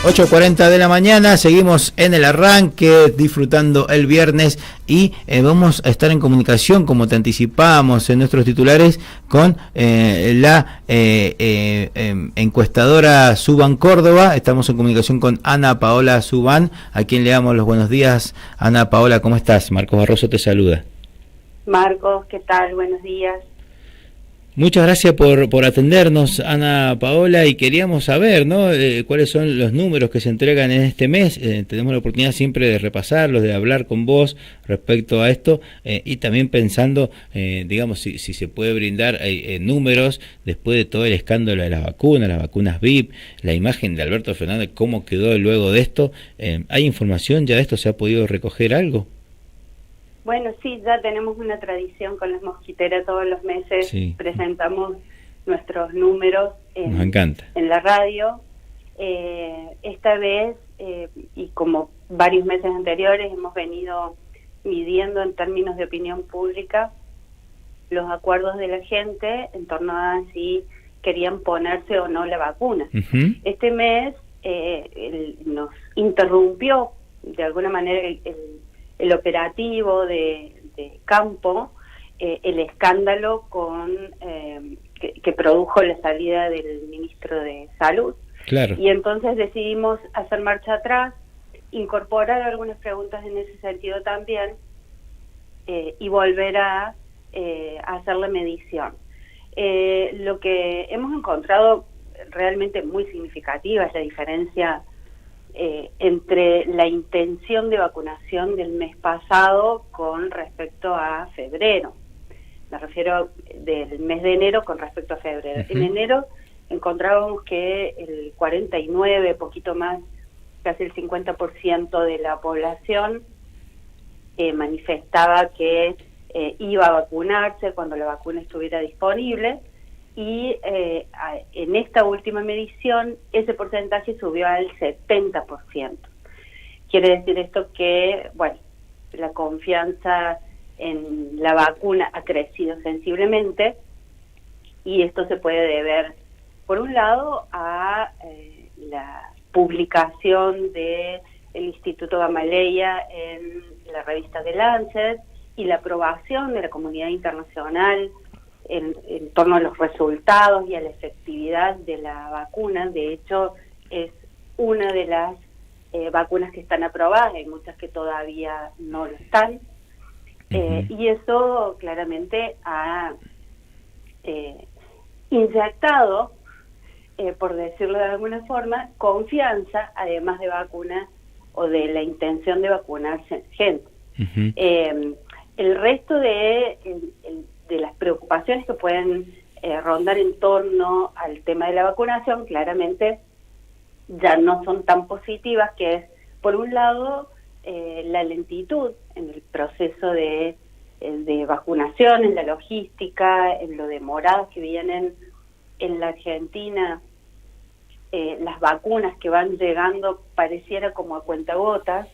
8:40 de la mañana, seguimos en el arranque, disfrutando el viernes y vamos a estar en comunicación, como te anticipábamos en nuestros titulares, con la encuestadora Suban Córdoba. Estamos en comunicación con Ana Paola Suban, a quien le damos los buenos días. Ana Paola, ¿cómo estás? Marcos Barroso te saluda. Marcos, ¿qué tal? Buenos días. Muchas gracias por atendernos, Ana Paola, y queríamos saber, ¿no? Cuáles son los números que se entregan en este mes. Tenemos la oportunidad siempre de repasarlos, de hablar con vos respecto a esto, y también pensando, digamos, si se puede brindar números después de todo el escándalo de las vacunas VIP, la imagen de Alberto Fernández, cómo quedó luego de esto. ¿Hay información ya de esto? ¿Se ha podido recoger algo? Bueno, sí, ya tenemos una tradición con las mosquiteras, todos los meses sí. Presentamos nuestros números Nos encanta. En la radio. Esta vez, y como varios meses anteriores, hemos venido midiendo en términos de opinión pública los acuerdos de la gente en torno a si querían ponerse o no la vacuna. Uh-huh. Este mes nos interrumpió de alguna manera el operativo de campo, el escándalo que produjo la salida del ministro de Salud. Claro. Y entonces decidimos hacer marcha atrás, incorporar algunas preguntas en ese sentido también, y volver a hacer la medición. Lo que hemos encontrado realmente muy significativa es la diferencia entre la intención de vacunación del mes pasado con respecto a febrero. Me refiero del mes de enero con respecto a febrero. Uh-huh. En enero encontrábamos que el 49, poquito más, casi el 50% de la población manifestaba que iba a vacunarse cuando la vacuna estuviera disponible. Y en esta última medición ese porcentaje subió al 70%. Quiere decir esto que, bueno, la confianza en la vacuna ha crecido sensiblemente, y esto se puede deber, por un lado, a la publicación del Instituto Gamaleya en la revista The Lancet y la aprobación de la comunidad internacional en torno a los resultados y a la efectividad de la vacuna. De hecho, es una de las vacunas que están aprobadas, hay muchas que todavía no lo están. Uh-huh. Y eso claramente ha inyectado, por decirlo de alguna forma, confianza, además de vacunas o de la intención de vacunarse gente. Uh-huh. El resto de las preocupaciones que pueden rondar en torno al tema de la vacunación, claramente ya no son tan positivas, que es, por un lado, la lentitud en el proceso de vacunación, en la logística, en lo demoradas que vienen en la Argentina, las vacunas que van llegando pareciera como a cuentagotas,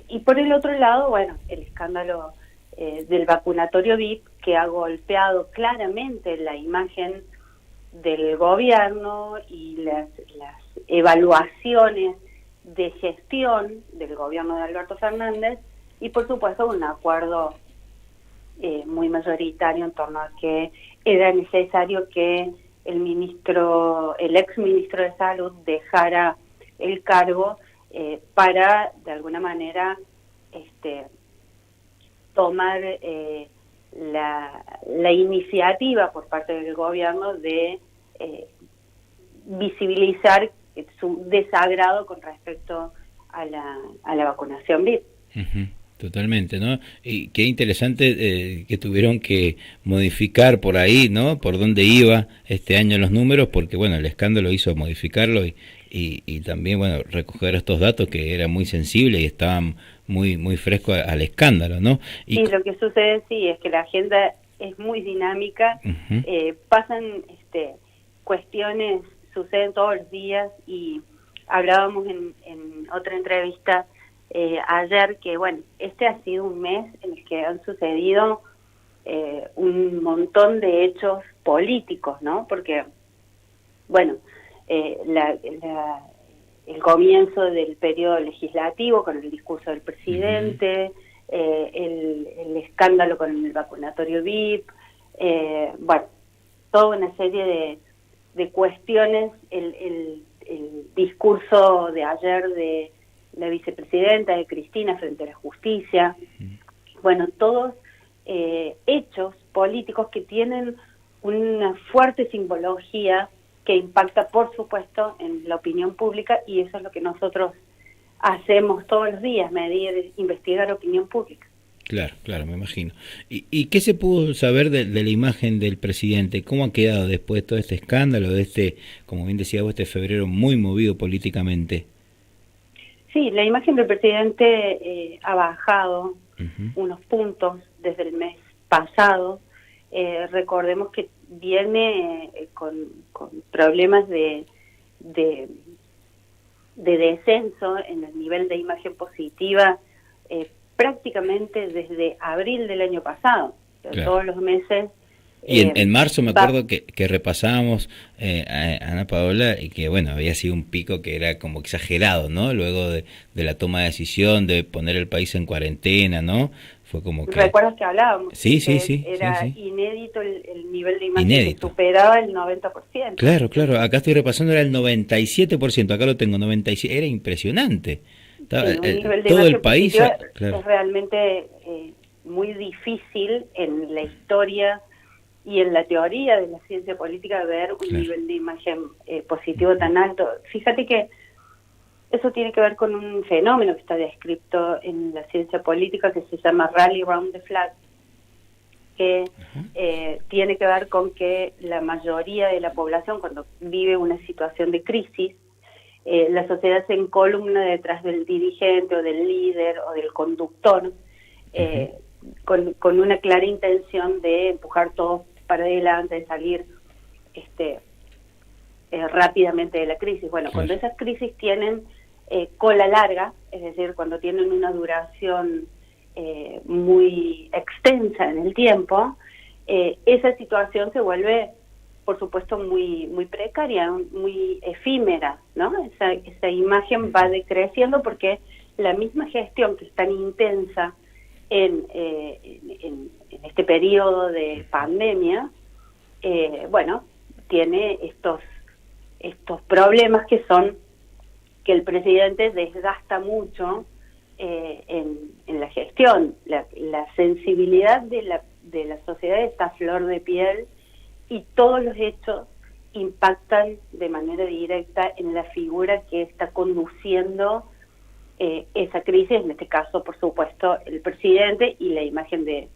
y por el otro lado, bueno, el escándalo del vacunatorio VIP, que ha golpeado claramente la imagen del gobierno y las evaluaciones de gestión del gobierno de Alberto Fernández, y por supuesto un acuerdo muy mayoritario en torno a que era necesario que el ex ministro de Salud dejara el cargo para de alguna manera tomar la iniciativa por parte del gobierno de visibilizar su desagrado con respecto a la vacunación VIP. Uh-huh. Totalmente, ¿no? Y qué interesante que tuvieron que modificar por ahí, ¿no? Por dónde iba este año los números, porque bueno, el escándalo hizo modificarlo y también, bueno, recoger estos datos que eran muy sensibles y estaban muy frescos al escándalo, ¿no? Y lo que sucede, sí, es que la agenda es muy dinámica. Uh-huh. Pasan cuestiones, suceden todos los días, y hablábamos en otra entrevista ayer que, bueno, este ha sido un mes en el que han sucedido un montón de hechos políticos, ¿no? Porque, bueno, el comienzo del periodo legislativo con el discurso del presidente, el escándalo con el vacunatorio VIP, bueno, toda una serie de cuestiones, el discurso de ayer de la vicepresidenta, de Cristina, frente a la justicia, bueno, todos hechos políticos que tienen una fuerte simbología que impacta, por supuesto, en la opinión pública, y eso es lo que nosotros hacemos todos los días, medir, investigar opinión pública. Claro, claro, me imagino. ¿Y qué se pudo saber de la imagen del presidente? ¿Cómo ha quedado después de todo este escándalo, de este, como bien decía vos, este febrero muy movido políticamente? Sí, la imagen del presidente ha bajado unos puntos desde el mes pasado. Recordemos que viene con problemas de descenso en el nivel de imagen positiva prácticamente desde abril del año pasado. Claro. Todos los meses. Y en marzo me acuerdo que repasábamos a Ana Paola y que, bueno, había sido un pico que era como exagerado, ¿no? Luego de la toma de decisión de poner el país en cuarentena, ¿no? Fue como que... ¿Recuerdas que hablábamos? Sí. Era inédito el nivel de imagen que superaba el 90%. Claro, acá estoy repasando, era el 97%, acá lo tengo, 97%, era impresionante. Estaba, un nivel de todo el país... Claro. Es realmente muy difícil en la historia y en la teoría de la ciencia política ver un nivel de imagen positivo tan alto. Fíjate que eso tiene que ver con un fenómeno que está descrito en la ciencia política que se llama Rally Round the Flag, que tiene que ver con que la mayoría de la población, cuando vive una situación de crisis, la sociedad se encolumna detrás del dirigente o del líder o del conductor, con una clara intención de empujar todos para adelante, de salir rápidamente de la crisis. Bueno, cuando esas crisis tienen cola larga, es decir, cuando tienen una duración muy extensa en el tiempo, esa situación se vuelve, por supuesto, muy precaria, muy efímera, ¿no? Esa imagen va decreciendo porque la misma gestión que es tan intensa en este periodo de pandemia, bueno, tiene estos problemas que son que el presidente desgasta mucho en la gestión. La sensibilidad de la sociedad está a flor de piel y todos los hechos impactan de manera directa en la figura que está conduciendo esa crisis, en este caso, por supuesto, el presidente y la imagen de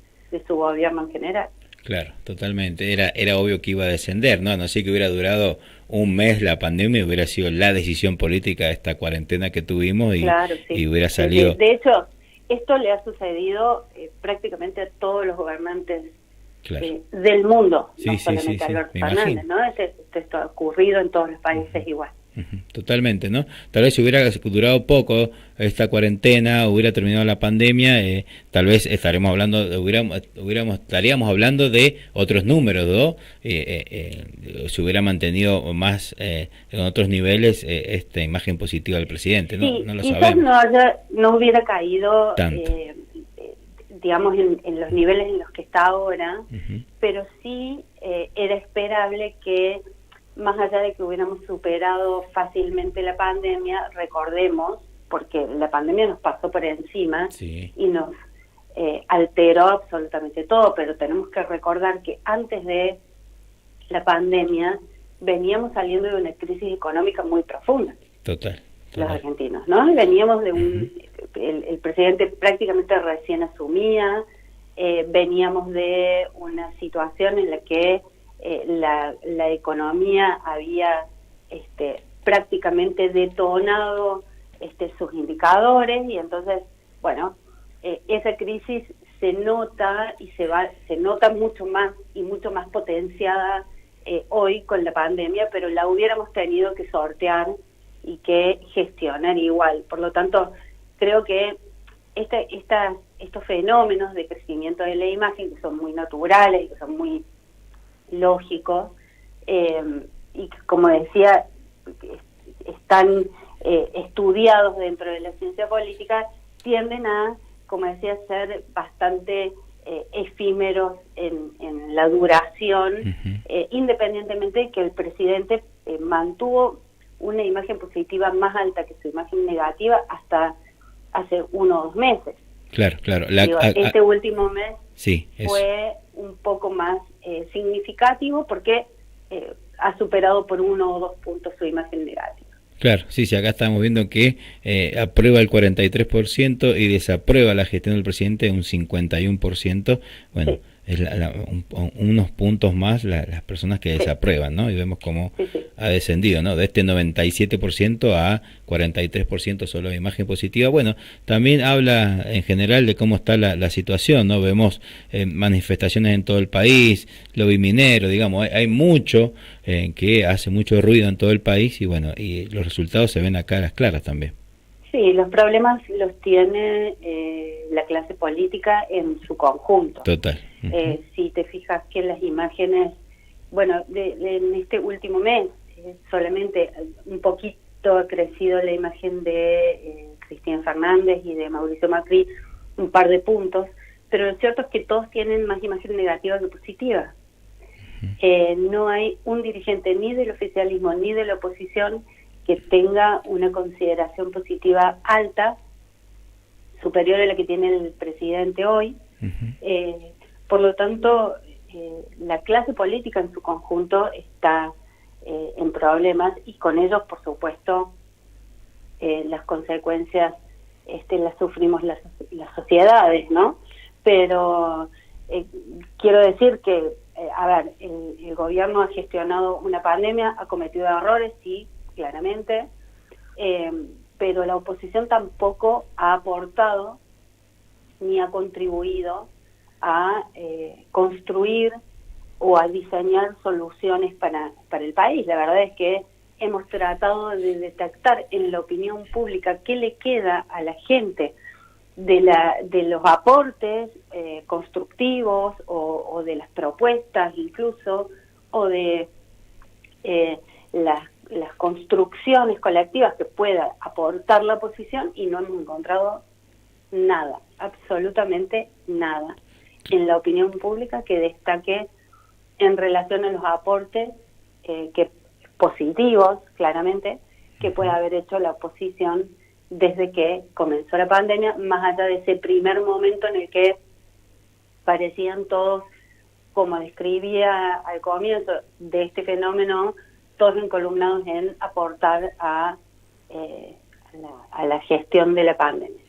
su gobierno en general. Claro, totalmente. Era obvio que iba a descender, ¿no? No sé que hubiera durado un mes la pandemia, hubiera sido la decisión política de esta cuarentena que tuvimos y, claro, sí. Y hubiera salido... De hecho, esto le ha sucedido prácticamente a todos los gobernantes del mundo, no solamente a Alberto Fernández, ¿no? Esto ha ocurrido en todos los países igual. Totalmente, ¿no? Tal vez si hubiera durado poco esta cuarentena, hubiera terminado la pandemia, tal vez estaríamos hablando de otros números, ¿no? Se hubiera mantenido más en otros niveles esta imagen positiva del presidente, ¿no? Sí, no lo quizás sabemos. No hubiera caído, digamos, en los niveles en los que está ahora, pero sí era esperable que, más allá de que hubiéramos superado fácilmente la pandemia, recordemos, porque la pandemia nos pasó por encima y nos alteró absolutamente todo, pero tenemos que recordar que antes de la pandemia veníamos saliendo de una crisis económica muy profunda. Total. Los argentinos, ¿no? Veníamos de el presidente prácticamente recién asumía, veníamos de una situación en la que la economía había prácticamente detonado sus indicadores y entonces, bueno, esa crisis se nota y se nota mucho más y mucho más potenciada hoy con la pandemia, pero la hubiéramos tenido que sortear y que gestionar igual. Por lo tanto, creo que estos fenómenos de crecimiento de la imagen, que son muy naturales y que son muy lógicos, y que, como decía, están estudiados dentro de la ciencia política, tienden a, como decía, ser bastante efímeros en la duración, independientemente de que el presidente mantuvo una imagen positiva más alta que su imagen negativa hasta hace 1 o 2 meses. Claro. Este último mes sí, fue un poco más significativo porque ha superado por 1 o 2 puntos su imagen negativa. Claro, sí, acá estamos viendo que aprueba el 43% y desaprueba la gestión del presidente un 51%. Bueno, sí. Es unos puntos más las personas que desaprueban, ¿no? Y vemos cómo ha descendido, ¿no? De este 97% a 43% solo de imagen positiva. Bueno, también habla en general de cómo está la situación, ¿no? Vemos manifestaciones en todo el país, lobby minero, digamos, hay mucho que hace mucho ruido en todo el país y bueno, y los resultados se ven acá a las claras también. Sí, los problemas los tiene la clase política en su conjunto. Total. Si te fijas que las imágenes, bueno, en este último mes, solamente un poquito ha crecido la imagen de Cristina Fernández y de Mauricio Macri, un par de puntos, pero lo cierto es que todos tienen más imagen negativa que positiva. No hay un dirigente ni del oficialismo ni de la oposición que tenga una consideración positiva alta, superior a la que tiene el presidente hoy. Por lo tanto, la clase política en su conjunto está en problemas y con ellos, por supuesto, las consecuencias las sufrimos las sociedades, ¿no? Pero quiero decir que, el gobierno ha gestionado una pandemia, ha cometido errores, sí, claramente, pero la oposición tampoco ha aportado ni ha contribuido a construir o a diseñar soluciones para el país. La verdad es que hemos tratado de detectar en la opinión pública qué le queda a la gente de los aportes constructivos o de las propuestas incluso, o de las construcciones colectivas que pueda aportar la oposición, y no hemos encontrado nada, absolutamente nada en la opinión pública que destaque en relación a los aportes que positivos, claramente, que puede haber hecho la oposición desde que comenzó la pandemia, más allá de ese primer momento en el que parecían todos, como describía al comienzo de este fenómeno, todos encolumnados en aportar a la gestión de la pandemia.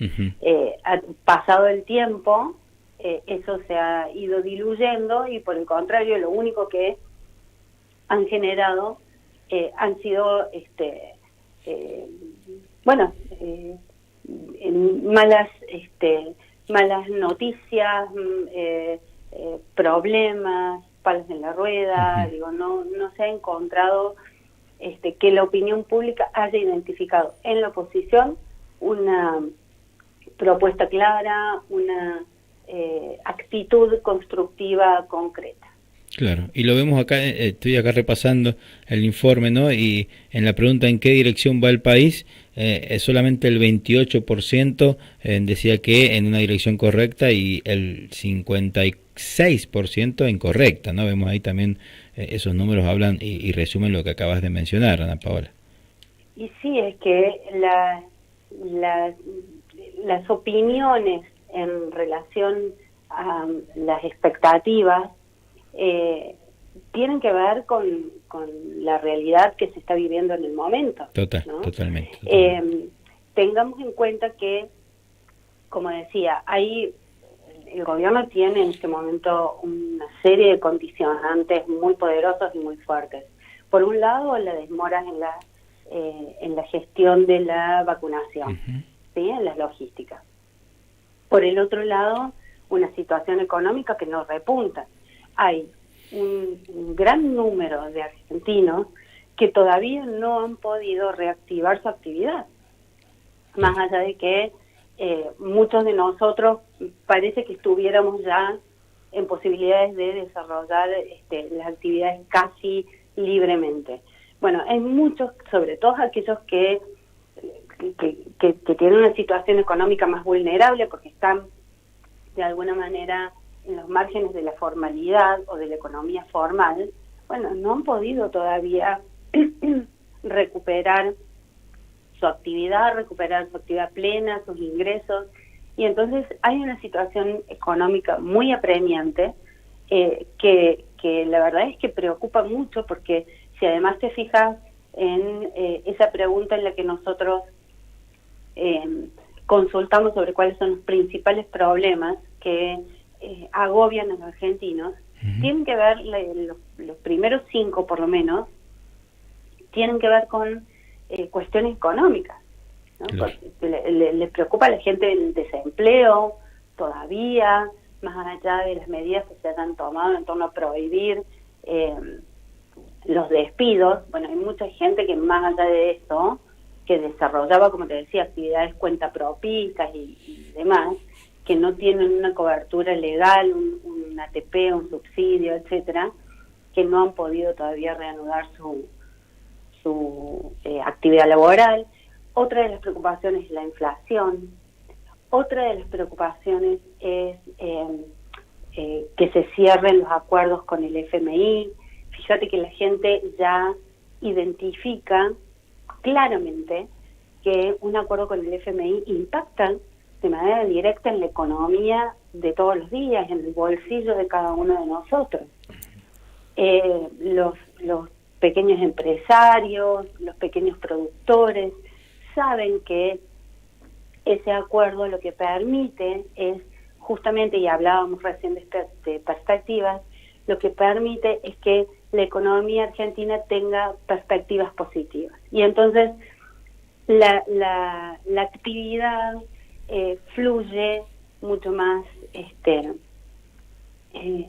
Pasado el tiempo, eso se ha ido diluyendo y por el contrario, lo único que han generado han sido malas noticias, problemas, palos en la rueda. Digo, no se ha encontrado que la opinión pública haya identificado en la oposición una propuesta clara, una actitud constructiva concreta. Claro, y lo vemos acá, estoy acá repasando el informe, ¿no? Y en la pregunta en qué dirección va el país, solamente el 28% decía que en una dirección correcta y el 56% incorrecta, ¿no? Vemos ahí también esos números hablan y resumen lo que acabas de mencionar, Ana Paola. Y sí, es que las opiniones en relación a las expectativas tienen que ver con la realidad que se está viviendo en el momento. ¿No? Totalmente. Tengamos en cuenta que, como decía, el gobierno tiene en este momento una serie de condicionantes muy poderosos y muy fuertes. Por un lado, la demora en la gestión de la vacunación, ¿sí? En las logísticas. Por el otro lado, una situación económica que no repunta. Hay un gran número de argentinos que todavía no han podido reactivar su actividad, más allá de que muchos de nosotros parece que estuviéramos ya en posibilidades de desarrollar las actividades casi libremente. Bueno, hay muchos, sobre todo aquellos que que tienen una situación económica más vulnerable porque están de alguna manera en los márgenes de la formalidad o de la economía formal, bueno, no han podido todavía recuperar su actividad plena, sus ingresos, y entonces hay una situación económica muy apremiante que la verdad es que preocupa mucho, porque si además te fijas en esa pregunta en la que nosotros consultamos sobre cuáles son los principales problemas que agobian a los argentinos, tienen que ver, los primeros 5 por lo menos, tienen que ver con cuestiones económicas, ¿no? Claro. Les preocupa a la gente el desempleo todavía, más allá de las medidas que se hayan tomado en torno a prohibir los despidos. Bueno, hay mucha gente que más allá de eso, que desarrollaba, como te decía, actividades cuentapropistas y demás, que no tienen una cobertura legal, un ATP, un subsidio, etcétera, que no han podido todavía reanudar su actividad laboral. Otra de las preocupaciones es la inflación. Otra de las preocupaciones es que se cierren los acuerdos con el FMI. Fíjate que la gente ya identifica claramente que un acuerdo con el FMI impacta de manera directa en la economía de todos los días, en el bolsillo de cada uno de nosotros. Los pequeños empresarios, los pequeños productores, saben que ese acuerdo lo que permite es justamente, y hablábamos recién de perspectivas, lo que permite es que la economía argentina tenga perspectivas positivas. Y entonces la actividad fluye mucho más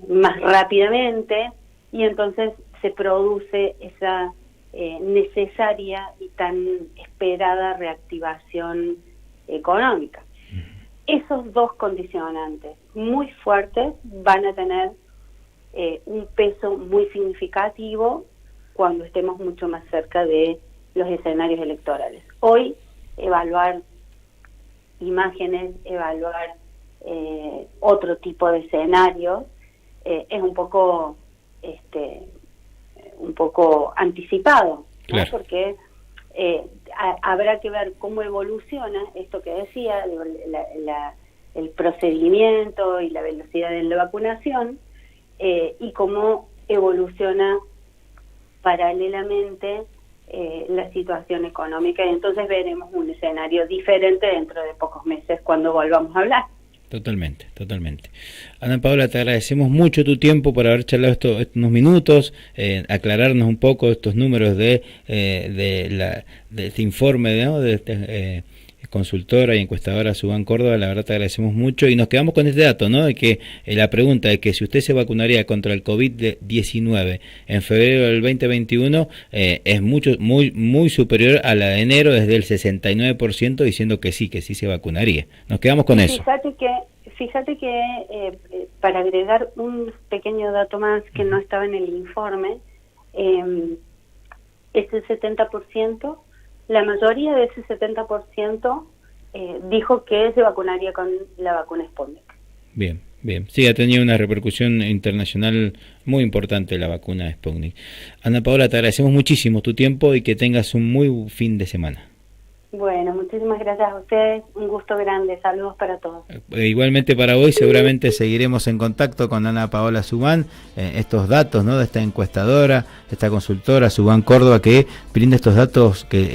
más rápidamente, y entonces se produce esa necesaria y tan esperada reactivación económica. Esos dos condicionantes muy fuertes van a tener un peso muy significativo cuando estemos mucho más cerca de los escenarios electorales. Hoy, evaluar imágenes, evaluar otro tipo de escenarios es un poco anticipado, ¿no? Claro. Porque habrá que ver cómo evoluciona esto que decía, el procedimiento y la velocidad de la vacunación, y cómo evoluciona paralelamente la situación económica, y entonces veremos un escenario diferente dentro de pocos meses cuando volvamos a hablar. Totalmente. Ana Paola, te agradecemos mucho tu tiempo por haber charlado unos minutos, aclararnos un poco estos números de este informe, ¿no? De este consultora y encuestadora Subán Córdoba. La verdad te agradecemos mucho y nos quedamos con este dato, ¿no? De que la pregunta de que si usted se vacunaría contra el COVID-19 en febrero del 2021 es muy superior a la de enero, desde el 69% diciendo que sí se vacunaría. Nos quedamos con eso. Fíjate que para agregar un pequeño dato más que no estaba en el informe, ese 70%, la mayoría de ese 70% dijo que se vacunaría con la vacuna Sputnik. Bien. Sí, ha tenido una repercusión internacional muy importante la vacuna Sputnik. Ana Paola, te agradecemos muchísimo tu tiempo y que tengas un muy fin de semana. Bueno, muchísimas gracias a ustedes, un gusto grande, saludos para todos. Igualmente para hoy, seguramente seguiremos en contacto con Ana Paola Subán, estos datos, ¿no? De esta encuestadora, esta consultora Subán Córdoba, que brinda estos datos que